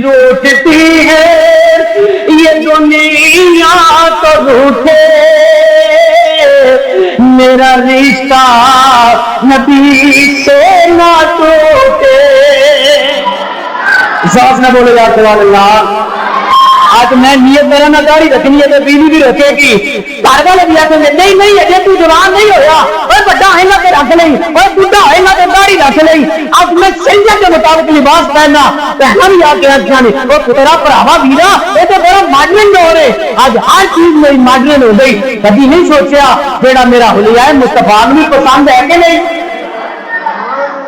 روٹتی ہے یہ دنیا تو روٹے میرا رشتہ نبی سے نہ ٹوٹے. ساس نہ بولے یا سبحان اللہ. آج میں نیت میرا نہ داڑھی رکھنی ہے تو بیوی بھی رکھے گی. گھر والے بھی آتے ہیں نہیں نہیں اجے تو جوان نہیں ہویا اور بڑا ہے نا تو رکھ لیں اور بڈھا ہے نا تو داڑھی رکھ لیں. اب میں شریعت کے مطابق لباس پہننا پہنا بھی آ کے آخیا نہیں وہ تیرا بھراوا ویرا یہ تو بڑا ماڈرن دور ہے. آج ہر چیز میری ماڈرن ہو گئی. کبھی نہیں سوچیا جیڑا میرا حلیہ ہے مصطفیٰ بھی پسند ہے کہ نہیں.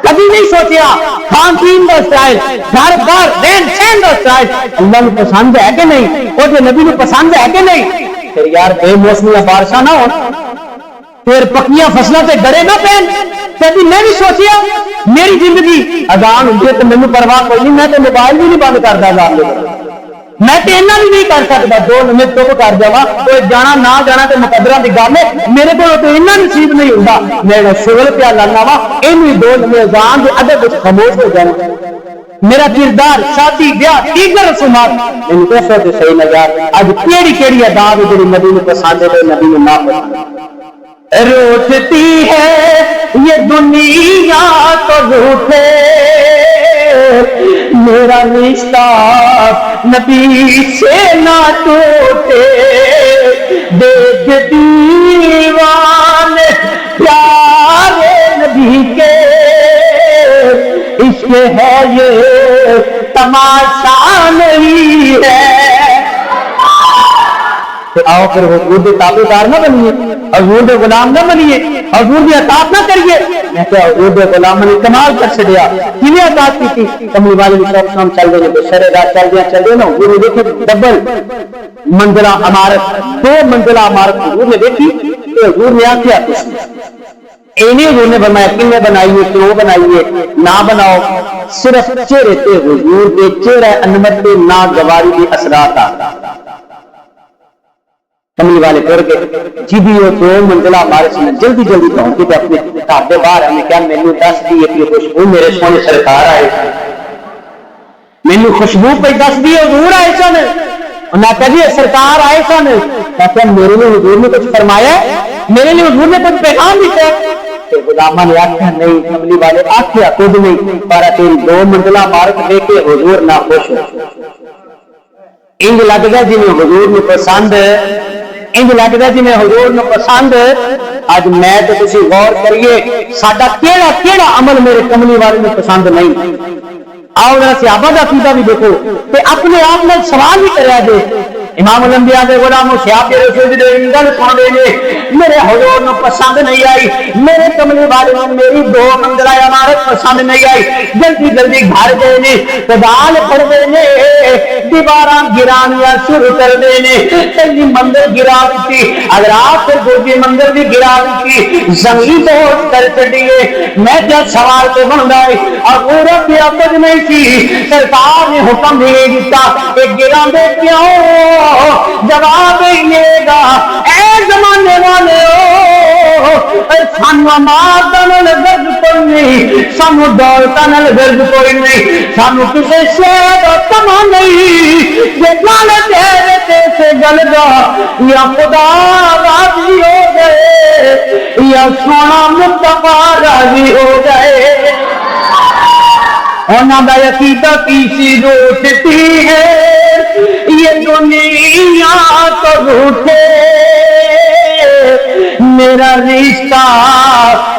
کبھی نہیں سوچیا کھان پین کا اسٹائل گھر بار رہن سہن کا اسٹائل اللہ کو پسند ہے کہ نہیں اور جو نبی کو پسند ہے کہ نہیں. پھر یار بے موسمیاں بارشاں نہ ہو پھر پکیاں فصلوں سے گڑے نہ پہن. کبھی میں بھی سوچیا میری زندگی اذان ہوتی ہے تو مینوں پرواہ کوئی نہیں. میں تو موبائل بھی نہیں بند کرتا اذان لے میں تو اینا بھی نہیں کر سکتا 2 منٹ چپ کر جا کوئی جانا نہ جانا تو مقدرہ کی گل ہے. میرے کو تو اینا نصیب نہیں ہوتا. میرا شغل پیا لانا وا یہ 2 منٹ اذان کے ادب کچھ خاموش ہو جانا. میرا کردار شادی بیاہ دیگر رسومات ان کو سے صحیح نظر اج کیڑی کیڑی ادا ہے جو نبی کو پسند ہے نبی کو نہ پسند. روٹتی ہے یہ دنیا تو روٹے میرا رشتہ نبی سے نہ ٹوٹے. دیکھ دیوان پیارے نبی کے عشق ہے یہ تماشا نہیں ہے. آؤ پھر حضور کے تابع دار نہ بنیے حضور کے غلام نہ بنیے حضور کی اطاعت نہ کریے. میں کیا حضور کے غلام نے کمال کر چھڑیا کیویں اطاعت کی تھی. کملی والے بھی سب شام چل رہے ہیں شرع رات چل دیا نا. حضور نے دیکھے ڈبل منزلہ عمارت 2 منزلہ عمارت حضور نے دیکھی تو حضور نے آخیا اینی حضور نے فرمایا کنے بنائیے کیوں بنائیے نہ بناؤ صرف چہرے تے حضور کے چہرہ انور تے نہ گواری کے اثرات آتا. کملی والے کر کے جی وہ 2 منزلہ ہمارے سے جلدی جلدی پہنچ کے اپنے گھر کے باہر ہمیں کیا مینو دس دی کہ خوشبو میرے سونے سرکار آئے مینو خوشبو پہ دس دی حضور آئے سن نہ کبھی سرکار آئے سن کہ میرے لیے حضور نے کچھ فرمایا میرے لیے حضور نے کچھ پیغام دیتا ہے. غلامہ نے آخیا نہیں. کملی والے آخیا خود نہیں پر تیری 2 منزلہ عمارت دیکھ کے حضور نہ خوش ہو. انج لگتا جی میں حضور نے پسند انج لگتا جی میں حضور نے پسند. اج میں تو تسی غور کریے ساڈا کیڑا کیڑا عمل میرے کملی والے نے پسند نہیں. آؤ ذرا صحابہ کا عقیدہ بھی دیکھو تے اپنے آپ میں سوال بھی کریا جے. امام الانبیاء دے غلام صحابہ کے رسول دے گل سن دے نے میرے حضور نو پسند نہیں آئی میرے کملی والے نو میری 2 منزلہ عمارت پسند نہیں آئی. جلدی جلدی گھر گئے نے تدال پڑ گئے نے دیواراں گرانیاں شروع کر دے نے پہلی منزل گرا دتی اگر آپ پھر دوسری منزل بھی گرا دتی زمین تو کر چڑیے. میں کیا سوال تو بندا ہے اور پورا پیا کچھ نہیں سی. سرکار نے حکم دے دیتا کہ گرا دے کیوں جواب یہ گا اے زمانے والے سانو مارتا نال درد کوئی نہیں سانو دولتا نال درد کوئی نہیں سانو کسی شے دا تما نہیں جے گل تیرے تے سے گل گا یا خدا راضی ہو گئے یا سونا مصطفیٰ راضی ہو گئے. ہونا دا عقیدہ کیسی روٹتی ہے یہ دنیا تو روٹے میرا رشتہ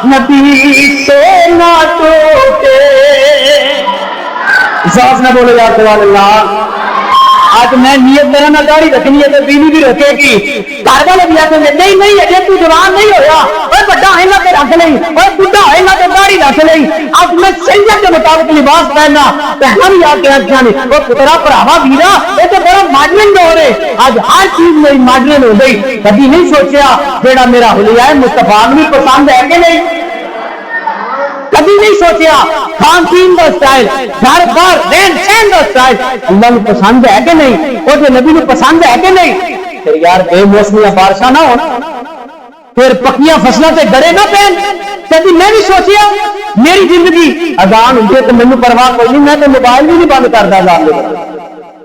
نبی سے نہ ٹوٹے. ساس نہ بولے یا سبحان اللہ. آج میں نیت میرا نہ داڑھی رکھنی ہے تو بیوی بھی رکھے گی. گھر والے بھی آتے ہیں نہیں نہیں اجے تو جوان نہیں ہویا اور بڑا ہے نا تو رکھ لیں اور بڈھا ہے نا تو داڑھی رکھ لیں. اب میں شریعت کے مطابق لباس پہننا پہنا بھی آ کے آخیا نہیں وہ تیرا بھراوا ویرا یہ تو بڑا ماڈرن دور ہے. آج ہر چیز میری ماڈرن ہو گئی. کبھی نہیں سوچیا جیڑا میرا حلیہ ہے مصطفیٰ بھی پسند ہے کہ نہیں. کبھی نہیں سوچیا کھان پین کا اسٹائل گھر بار رہن سہن کا اسٹائل اللہ کو پسند ہے کہ نہیں اور جو نبی کو پسند ہے کہ نہیں. پھر یار بے موسمیاں بارشاں نہ ہو پھر پکیاں فصلوں سے گڑے نہ پہن. کبھی میں بھی سوچیا میری زندگی اذان ہوتی ہے تو مینوں پرواہ کوئی نہیں. میں تو موبائل بھی نہیں بند کرتا اذان لے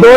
2